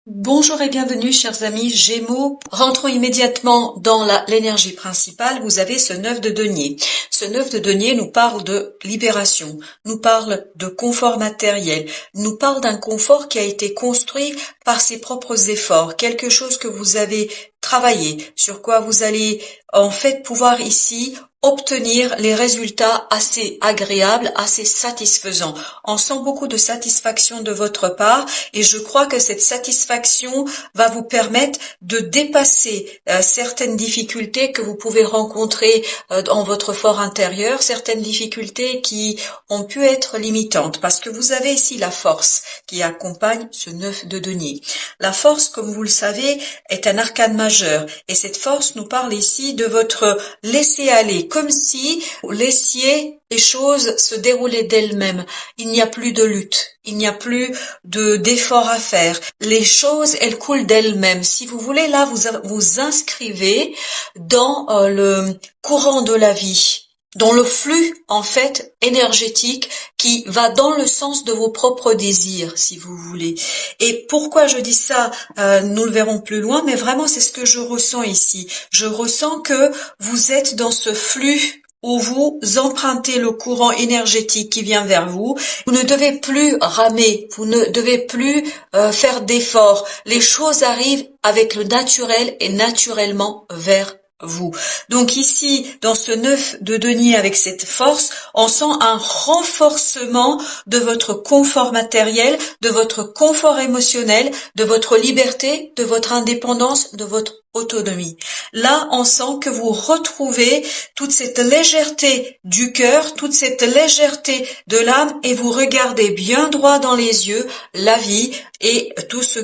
Bonjour et bienvenue chers amis Gémeaux. Rentrons immédiatement dans l'énergie principale. Vous avez ce 9 de denier. Ce 9 de denier nous parle de libération, nous parle de confort matériel, nous parle d'un confort qui a été construit par ses propres efforts, quelque chose que vous avez travaillé, sur quoi vous allez en fait pouvoir ici obtenir les résultats assez agréables, assez satisfaisants. On sent beaucoup de satisfaction de votre part et je crois que cette satisfaction va vous permettre de dépasser certaines difficultés que vous pouvez rencontrer dans votre fort intérieur, certaines difficultés qui ont pu être limitantes parce que vous avez ici la force qui accompagne ce 9 de denier. La force, comme vous le savez, est un arcane majeur et cette force nous parle ici de votre laisser-aller, comme si vous laissiez les choses se dérouler d'elles-mêmes. Il n'y a plus de lutte, il n'y a plus d'efforts à faire. Les choses, elles coulent d'elles-mêmes. Si vous voulez, là, vous inscrivez dans le courant de la vie, dans le flux, en fait, énergétique qui va dans le sens de vos propres désirs, si vous voulez. Et pourquoi je dis ça, nous le verrons plus loin, mais vraiment, c'est ce que je ressens ici. Je ressens que vous êtes dans ce flux où vous empruntez le courant énergétique qui vient vers vous. Vous ne devez plus ramer, vous ne devez plus faire d'efforts. Les choses arrivent avec le naturel et naturellement vers vous. Donc ici, dans ce 9 de denier avec cette force, on sent un renforcement de votre confort matériel, de votre confort émotionnel, de votre liberté, de votre indépendance, de votre autonomie. Là, on sent que vous retrouvez toute cette légèreté du cœur, toute cette légèreté de l'âme et vous regardez bien droit dans les yeux la vie et tout ce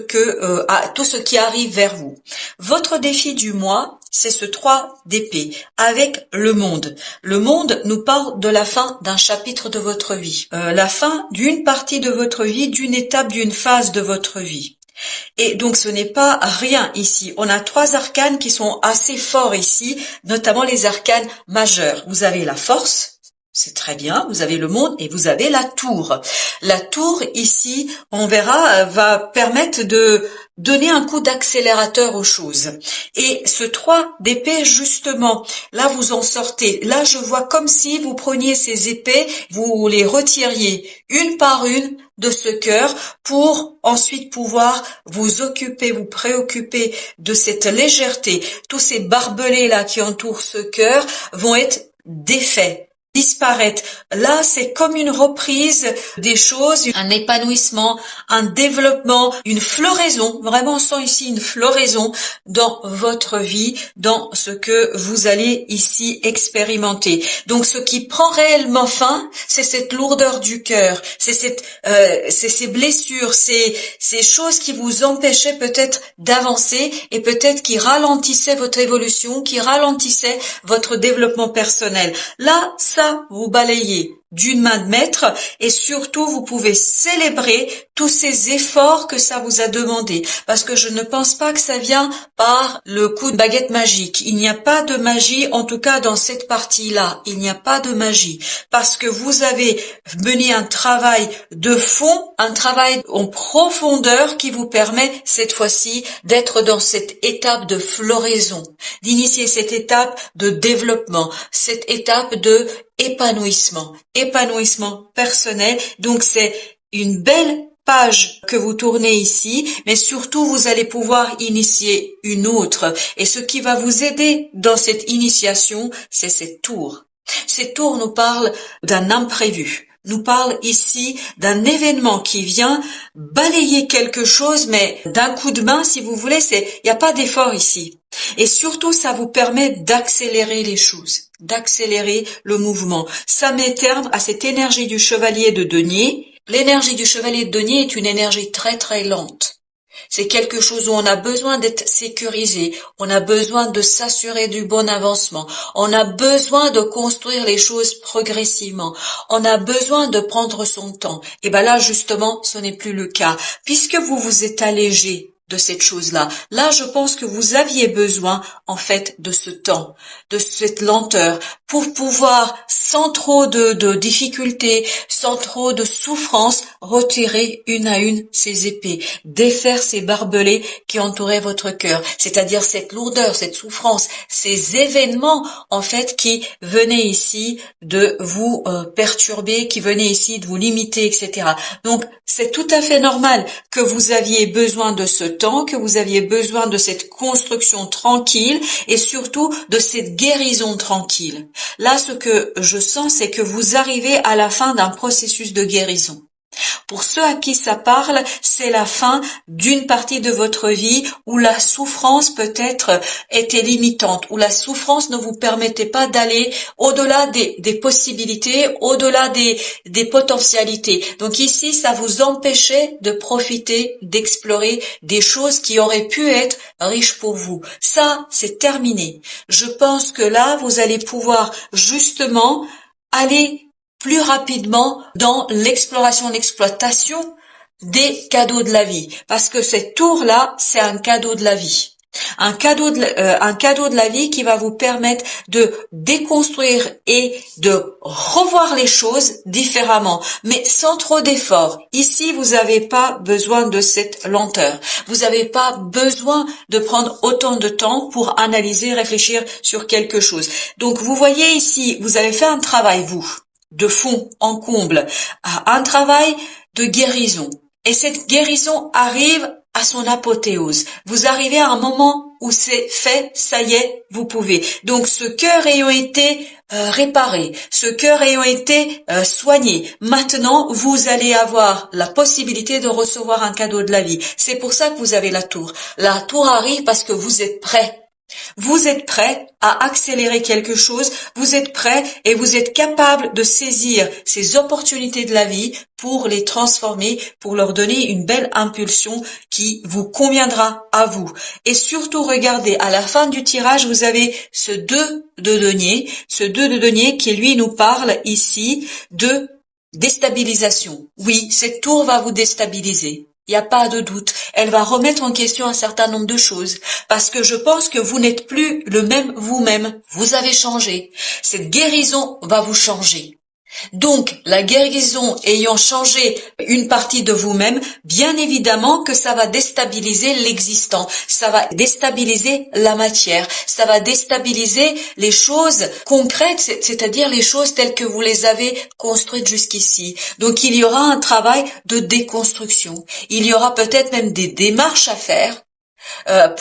qui arrive vers vous. Votre défi du mois, c'est ce 3 d'épée avec le monde. Le monde nous parle de la fin d'un chapitre de votre vie, la fin d'une partie de votre vie, d'une étape, d'une phase de votre vie. Et donc ce n'est pas rien ici. On a 3 arcanes qui sont assez forts ici, notamment les arcanes majeurs. Vous avez la force, c'est très bien, vous avez le monde et vous avez la tour. La tour ici, on verra, va permettre de donner un coup d'accélérateur aux choses. Et ce 3 d'épée, justement, là vous en sortez. Là je vois comme si vous preniez ces épées, vous les retiriez une par une de ce cœur pour ensuite pouvoir vous occuper, vous préoccuper de cette légèreté. Tous ces barbelés là qui entourent ce cœur vont être défaits, disparaître. Là, c'est comme une reprise des choses, un épanouissement, un développement, une floraison. Vraiment, on sent ici une floraison dans votre vie, dans ce que vous allez ici expérimenter. Donc, ce qui prend réellement fin, c'est cette lourdeur du cœur, c'est ces blessures, ces choses qui vous empêchaient peut-être d'avancer et peut-être qui ralentissaient votre évolution, qui ralentissaient votre développement personnel. Là, ça, vous balayez d'une main de maître et surtout vous pouvez célébrer tous ces efforts que ça vous a demandé parce que je ne pense pas que ça vient par le coup de baguette magique. Il n'y a pas de magie, en tout cas dans cette partie-là, il n'y a pas de magie parce que vous avez mené un travail de fond, un travail en profondeur qui vous permet cette fois-ci d'être dans cette étape de floraison, d'initier cette étape de développement, cette étape de épanouissement personnel. Donc c'est une belle page que vous tournez ici, mais surtout vous allez pouvoir initier une autre. Et ce qui va vous aider dans cette initiation, c'est cette tour. Cette tour nous parle d'un imprévu. Nous parle ici d'un événement qui vient balayer quelque chose, mais d'un coup de main, si vous voulez, il n'y a pas d'effort ici. Et surtout, ça vous permet d'accélérer les choses, d'accélérer le mouvement. Ça met terme à cette énergie du chevalier de denier. L'énergie du chevalier de denier est une énergie très très lente. C'est quelque chose où on a besoin d'être sécurisé, on a besoin de s'assurer du bon avancement, on a besoin de construire les choses progressivement, on a besoin de prendre son temps. Et ben là, justement, ce n'est plus le cas, puisque vous vous êtes allégé de cette chose-là. Là, je pense que vous aviez besoin, en fait, de ce temps, de cette lenteur, pour pouvoir, sans trop de difficultés, sans trop de souffrance, retirer une à une ces épées, défaire ces barbelés qui entouraient votre cœur, c'est-à-dire cette lourdeur, cette souffrance, ces événements en fait qui venaient ici de vous perturber, qui venaient ici de vous limiter, etc. Donc c'est tout à fait normal que vous aviez besoin de ce temps, que vous aviez besoin de cette construction tranquille et surtout de cette guérison tranquille. Là, ce que je sens, c'est que vous arrivez à la fin d'un processus de guérison. Pour ceux à qui ça parle, c'est la fin d'une partie de votre vie où la souffrance peut-être était limitante, où la souffrance ne vous permettait pas d'aller au-delà des possibilités, au-delà des potentialités. Donc ici, ça vous empêchait de profiter, d'explorer des choses qui auraient pu être riches pour vous. Ça, c'est terminé. Je pense que là, vous allez pouvoir justement aller plus rapidement dans l'exploration, l'exploitation des cadeaux de la vie. Parce que cette tour-là, c'est un cadeau de la vie. Un cadeau de la vie qui va vous permettre de déconstruire et de revoir les choses différemment, mais sans trop d'efforts. Ici, vous n'avez pas besoin de cette lenteur. Vous n'avez pas besoin de prendre autant de temps pour analyser, réfléchir sur quelque chose. Donc, vous voyez ici, vous avez fait un travail, vous, de fond en comble, un travail de guérison. Et cette guérison arrive à son apothéose. Vous arrivez à un moment où c'est fait, ça y est, vous pouvez. Donc ce cœur ayant été réparé, ce cœur ayant été soigné, maintenant vous allez avoir la possibilité de recevoir un cadeau de la vie. C'est pour ça que vous avez la tour. La tour arrive parce que vous êtes prêt. Vous êtes prêt à accélérer quelque chose, vous êtes prêt et vous êtes capable de saisir ces opportunités de la vie pour les transformer, pour leur donner une belle impulsion qui vous conviendra à vous. Et surtout, regardez, à la fin du tirage, vous avez ce 2 de denier qui lui nous parle ici de déstabilisation. Oui, cette tour va vous déstabiliser. Il n'y a pas de doute. Elle va remettre en question un certain nombre de choses. Parce que je pense que vous n'êtes plus le même vous-même. Vous avez changé. Cette guérison va vous changer. Donc, la guérison ayant changé une partie de vous-même, bien évidemment que ça va déstabiliser l'existant, ça va déstabiliser la matière, ça va déstabiliser les choses concrètes, c'est-à-dire les choses telles que vous les avez construites jusqu'ici. Donc, il y aura un travail de déconstruction. Il y aura peut-être même des démarches à faire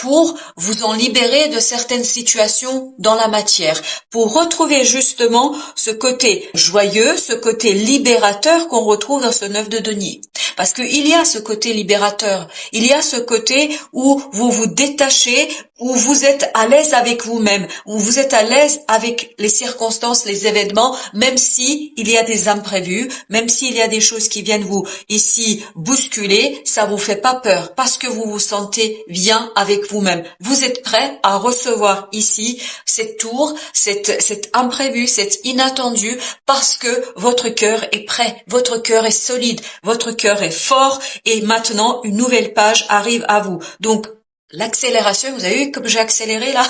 pour vous en libérer de certaines situations dans la matière, pour retrouver justement ce côté joyeux, ce côté libérateur qu'on retrouve dans ce 9 de denier. Parce qu'il y a ce côté libérateur, il y a ce côté où vous vous détachez, où vous êtes à l'aise avec vous-même, où vous êtes à l'aise avec les circonstances, les événements, même si il y a des imprévus, même s'il y a des choses qui viennent vous ici bousculer, ça vous fait pas peur parce que vous vous sentez bien avec vous-même. Vous êtes prêt à recevoir ici cette tour, cet imprévu, cet inattendu parce que votre cœur est prêt, votre cœur est solide, votre cœur est fort et maintenant une nouvelle page arrive à vous. Donc, l'accélération, vous avez vu comme j'ai accéléré là?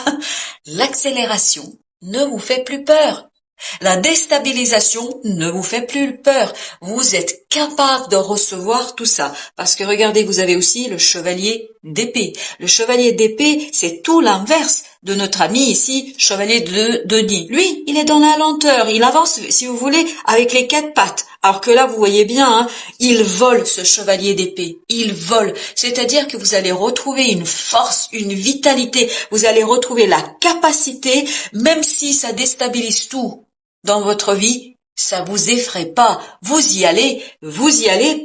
L'accélération ne vous fait plus peur. La déstabilisation ne vous fait plus peur. Vous êtes capable de recevoir tout ça. Parce que regardez, vous avez aussi le chevalier d'épée. Le chevalier d'épée, c'est tout l'inverse de notre ami ici, chevalier de denier. Lui, il est dans la lenteur. Il avance, si vous voulez, avec les 4 pattes. Alors que là, vous voyez bien, hein, il vole ce chevalier d'épée. Il vole. C'est-à-dire que vous allez retrouver une force, une vitalité. Vous allez retrouver la capacité, même si ça déstabilise tout dans votre vie, ça vous effraie pas. Vous y allez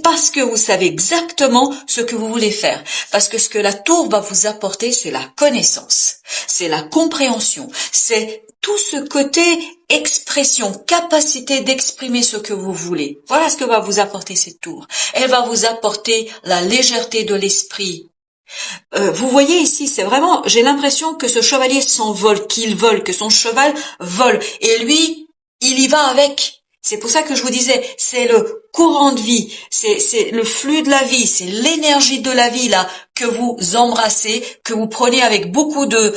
parce que vous savez exactement ce que vous voulez faire. Parce que ce que la tour va vous apporter, c'est la connaissance, c'est la compréhension, c'est tout ce côté expression, capacité d'exprimer ce que vous voulez. Voilà ce que va vous apporter cette tour. Elle va vous apporter la légèreté de l'esprit. Vous voyez ici, c'est vraiment, j'ai l'impression que ce chevalier s'envole, qu'il vole, que son cheval vole. Et lui, il y va avec. C'est pour ça que je vous disais, c'est le courant de vie, c'est le flux de la vie, c'est l'énergie de la vie là que vous embrassez, que vous prenez avec beaucoup de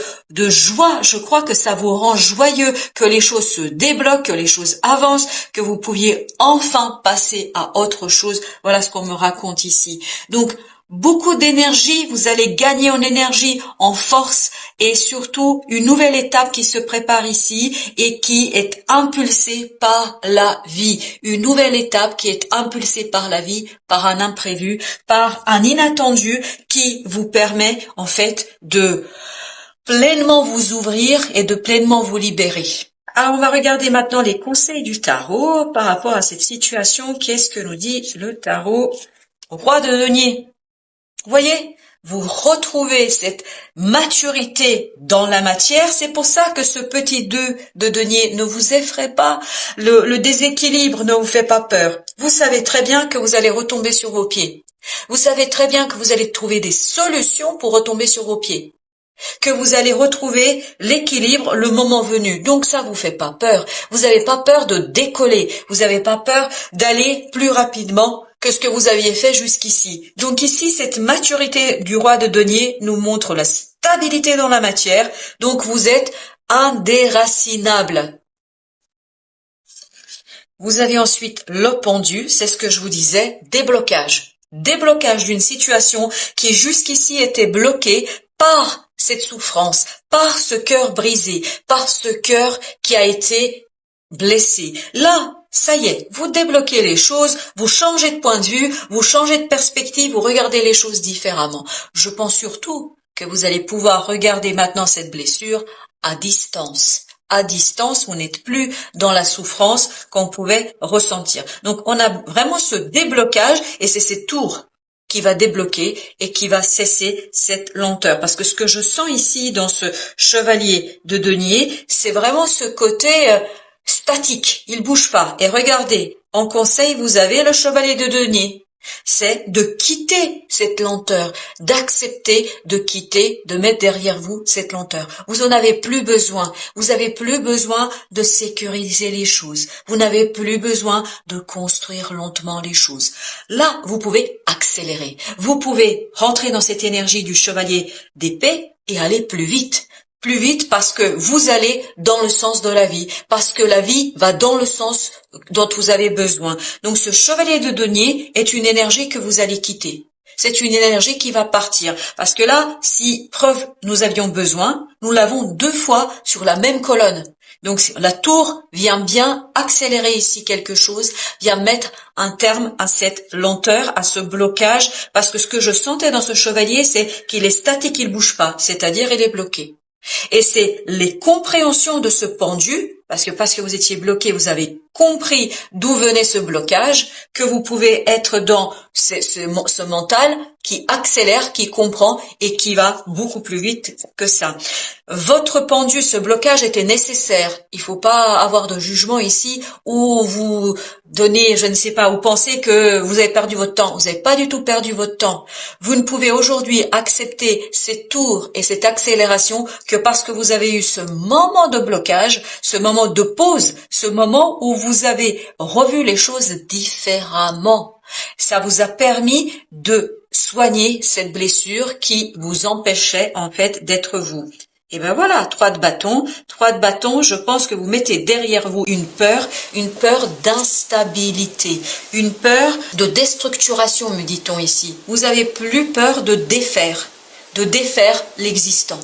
joie. Je crois que ça vous rend joyeux, que les choses se débloquent, que les choses avancent, que vous pouviez enfin passer à autre chose. Voilà ce qu'on me raconte ici. Donc, beaucoup d'énergie, vous allez gagner en énergie, en force et surtout une nouvelle étape qui se prépare ici et qui est impulsée par la vie. Une nouvelle étape qui est impulsée par la vie, par un imprévu, par un inattendu qui vous permet en fait de pleinement vous ouvrir et de pleinement vous libérer. Alors on va regarder maintenant les conseils du tarot par rapport à cette situation. Qu'est-ce que nous dit le tarot? Roi de denier. Vous voyez, vous retrouvez cette maturité dans la matière. C'est pour ça que ce petit 2 de denier ne vous effraie pas. Le déséquilibre ne vous fait pas peur. Vous savez très bien que vous allez retomber sur vos pieds. Vous savez très bien que vous allez trouver des solutions pour retomber sur vos pieds. Que vous allez retrouver l'équilibre le moment venu. Donc ça vous fait pas peur. Vous n'avez pas peur de décoller. Vous n'avez pas peur d'aller plus rapidement que ce que vous aviez fait jusqu'ici. Donc ici, cette maturité du roi de denier nous montre la stabilité dans la matière. Donc vous êtes indéracinable. Vous avez ensuite le pendu, c'est ce que je vous disais, déblocage. Déblocage d'une situation qui jusqu'ici était bloquée par cette souffrance, par ce cœur brisé, par ce cœur qui a été blessé. Là, ça y est, vous débloquez les choses, vous changez de point de vue, vous changez de perspective, vous regardez les choses différemment. Je pense surtout que vous allez pouvoir regarder maintenant cette blessure à distance. À distance, vous n'êtes plus dans la souffrance qu'on pouvait ressentir. Donc, on a vraiment ce déblocage et c'est cette tour qui va débloquer et qui va cesser cette lenteur. Parce que ce que je sens ici dans ce chevalier de denier, c'est vraiment ce côté statique, il bouge pas. Et regardez, en conseil, vous avez le chevalier de denier. C'est de quitter cette lenteur, d'accepter de quitter, de mettre derrière vous cette lenteur. Vous en avez plus besoin. Vous avez plus besoin de sécuriser les choses. Vous n'avez plus besoin de construire lentement les choses. Là, vous pouvez accélérer. Vous pouvez rentrer dans cette énergie du chevalier d'épée et aller plus vite. Plus vite parce que vous allez dans le sens de la vie, parce que la vie va dans le sens dont vous avez besoin. Donc ce chevalier de denier est une énergie que vous allez quitter. C'est une énergie qui va partir. Parce que là, si preuve nous avions besoin, nous l'avons 2 fois sur la même colonne. Donc la tour vient bien accélérer ici quelque chose, vient mettre un terme à cette lenteur, à ce blocage, parce que ce que je sentais dans ce chevalier, c'est qu'il est statique, il bouge pas, c'est-à-dire il est bloqué. Et c'est les compréhensions de ce pendu, parce que vous étiez bloqué, vous avez compris d'où venait ce blocage, que vous pouvez être dans ce mental qui accélère, qui comprend et qui va beaucoup plus vite que ça. Votre pendu, ce blocage était nécessaire. Il faut pas avoir de jugement ici où vous donnez, je ne sais pas, ou pensez que vous avez perdu votre temps. Vous n'avez pas du tout perdu votre temps. Vous ne pouvez aujourd'hui accepter ces tours et cette accélération que parce que vous avez eu ce moment de blocage, ce moment de pause, ce moment où vous avez revu les choses différemment. Ça vous a permis de soigner cette blessure qui vous empêchait en fait d'être vous. Et ben voilà, 3 de bâton. 3 de bâton, je pense que vous mettez derrière vous une peur d'instabilité, une peur de déstructuration, me dit-on ici. Vous avez plus peur de défaire l'existant.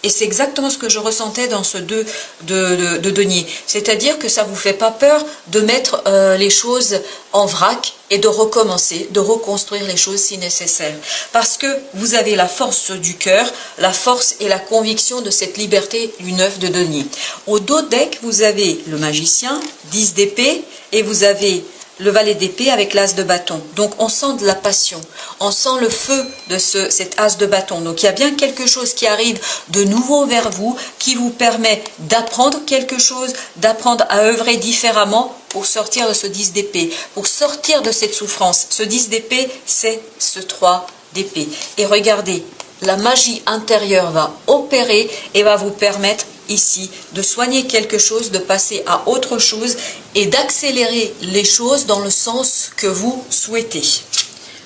Et c'est exactement ce que je ressentais dans ce 2 de denier. C'est-à-dire que ça vous fait pas peur de mettre les choses en vrac et de recommencer, de reconstruire les choses si nécessaire. Parce que vous avez la force du cœur, la force et la conviction de cette liberté du 9 de denier. Au dos deck, vous avez le magicien, 10 d'épée, et vous avez le valet d'épée avec l'as de bâton. Donc on sent de la passion, on sent le feu de cet as de bâton. Donc il y a bien quelque chose qui arrive de nouveau vers vous, qui vous permet d'apprendre quelque chose, d'apprendre à œuvrer différemment pour sortir de ce 10 d'épée, pour sortir de cette souffrance. Ce 10 d'épée, c'est ce 3 d'épée. Et regardez, la magie intérieure va opérer et va vous permettre ici de soigner quelque chose, de passer à autre chose et d'accélérer les choses dans le sens que vous souhaitez.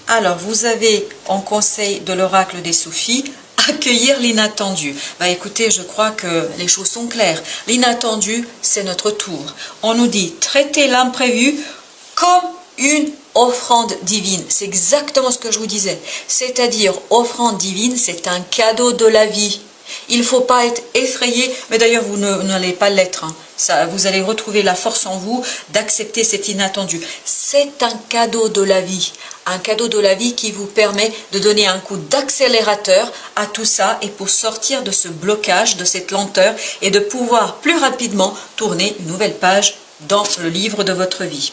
Alors, vous avez en conseil de l'oracle des Soufis, accueillir l'inattendu. Écoutez, je crois que les choses sont claires. L'inattendu, c'est notre tour. On nous dit, traitez l'imprévu comme une offrande divine. C'est exactement ce que je vous disais. C'est-à-dire, offrande divine, c'est un cadeau de la vie. Il ne faut pas être effrayé, mais d'ailleurs vous n'allez pas l'être. Vous allez retrouver la force en vous d'accepter cet inattendu. C'est un cadeau de la vie. Un cadeau de la vie qui vous permet de donner un coup d'accélérateur à tout ça et pour sortir de ce blocage, de cette lenteur et de pouvoir plus rapidement tourner une nouvelle page dans le livre de votre vie.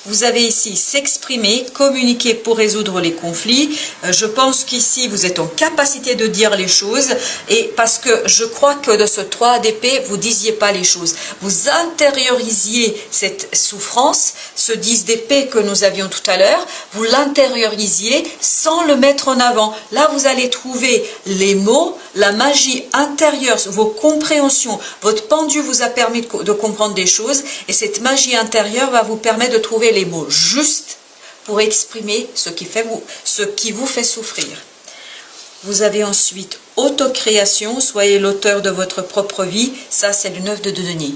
Vous avez ici s'exprimer, communiquer pour résoudre les conflits. Je pense qu'ici, vous êtes en capacité de dire les choses. Et parce que je crois que de ce 3 d'épée, vous ne disiez pas les choses. Vous intériorisiez cette souffrance, ce 10 d'épée que nous avions tout à l'heure. Vous l'intériorisiez sans le mettre en avant. Là, vous allez trouver les mots, la magie intérieure, vos compréhensions. Votre pendu vous a permis de comprendre des choses. Et cette magie intérieure va vous permettre de trouver les mots justes pour exprimer ce qui vous fait souffrir. Vous avez ensuite autocréation, soyez l'auteur de votre propre vie. Ça, c'est le 9 de denier.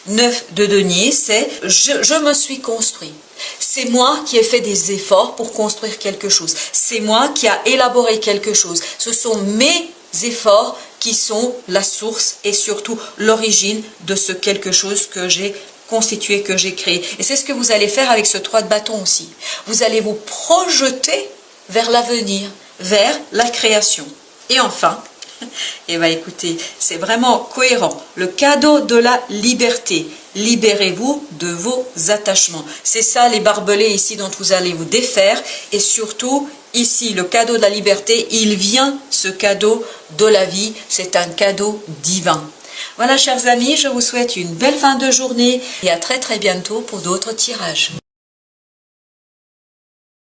9 de denier, c'est je me suis construit. C'est moi qui ai fait des efforts pour construire quelque chose. C'est moi qui a élaboré quelque chose. Ce sont mes efforts qui sont la source et surtout l'origine de ce quelque chose que j'ai constitué, que j'ai créé. Et c'est ce que vous allez faire avec ce 3 de bâton aussi. Vous allez vous projeter vers l'avenir, vers la création. Et enfin, écoutez, c'est vraiment cohérent. Le cadeau de la liberté. Libérez-vous de vos attachements. C'est ça les barbelés ici dont vous allez vous défaire. Et surtout, ici, le cadeau de la liberté, il vient, ce cadeau de la vie. C'est un cadeau divin. Voilà, chers amis, je vous souhaite une belle fin de journée et à très bientôt pour d'autres tirages.